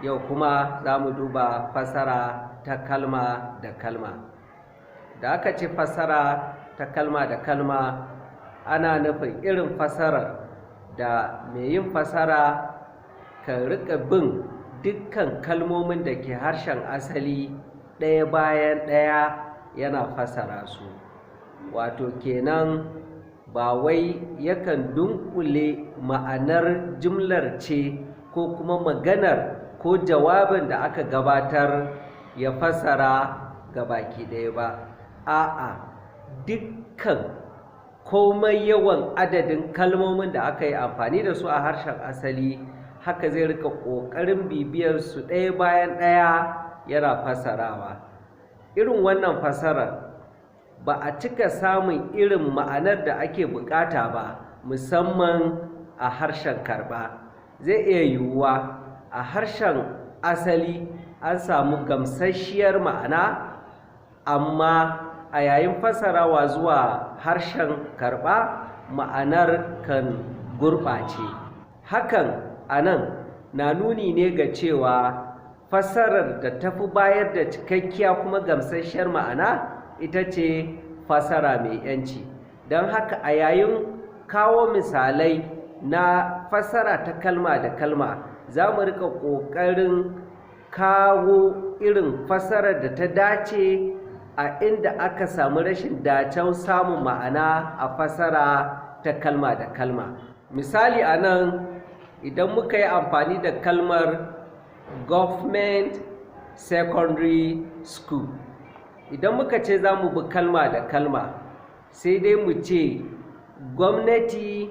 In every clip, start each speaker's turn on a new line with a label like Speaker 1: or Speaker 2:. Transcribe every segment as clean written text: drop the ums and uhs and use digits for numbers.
Speaker 1: Yau kuma za mu duba fassara ta kalma da kalma. Da aka ce fassara ta kalma da kalma, ana nufin irin fassarar da mai yin fassara kan riƙa bin dukkan kalmomin da ke harshen asali ɗaya bayan ɗaya yana fassara su. Wato kenan ba wai yakan dunƙule ma'anar jimlar ce ko kuma maganar ko jawabin da aka gabatar ya fassara gabaki ɗaya ba. A'a, dukkan komai yawan adadin kalmomin da aka yi amfani da su a harshen asali, haka zai rika ƙoƙarin bibiyar su ɗaya bayan ɗaya yana fassarawa. Irin wannan fassarar ba a cika samun irin ma'anar da ake bukata ba, musamman a harshen karɓa. Zai iya yiwuwa a harshen asali an samu gamsasshiyar ma'ana, amma a yayin fassarawa zuwa harshen karɓa ma'anar kan gurɓace. Hakan a nan na nuni ne ga cewa fassarar da tafi bayar da cikakkiya kuma gamsasshiyar ma'ana ita ce fassara mai ‘yanci. Don haka a yayin kawo misalai na fassara ta kalma da kalma, za mu rika ƙoƙarin kawo irin fassarar da ta dace a inda aka samu rashin dacen samun ma'ana a fassara ta kalma da kalma. Misali a nan, idan muka yi amfani da kalmar government secondary school, idan muka ce za mu bi kalma da kalma, sai dai mu ce gwamnati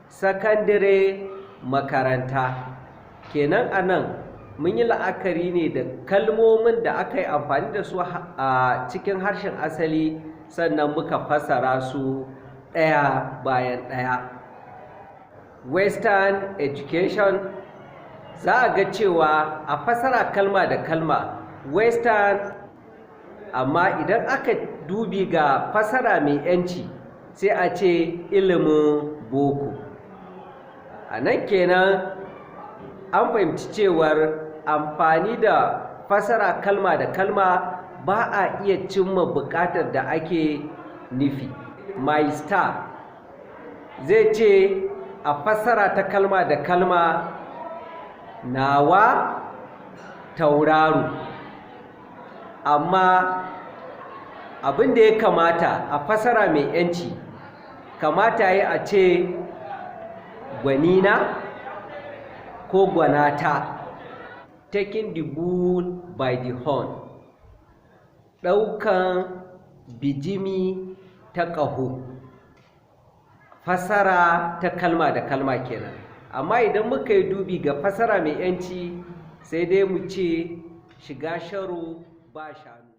Speaker 1: sakandare makaranta. Kenan a nan mun yi la'akari ne da kalmomin da aka yi amfani da su a cikin harshen asali, sannan muka fassara su ɗaya bayan ɗaya. Western education, za a ga cewa a fassara kalma da kalma western, amma idan aka dubi ga fassara mai ‘yanci sai a ce ilimin boko. A nan kenan an fahimci cewar amfani da fassara kalma da kalma ba a iya cimma buƙatar da ake nufi. My star, zai ce a fassara ta kalma da kalma nawa tauraro, amma abin da ya kamata a fassara mai ‘yanci, kamata yi a ce gwanina ko gwanata. Taking the bull by the horn, ɗaukan bijimi ta ƙaho. Fassara ta kalma da kalma kenan. Amma idan muka yi dubi ga fassara mai ‘yanci, sai dai mu ce shiga sharo ba shanu.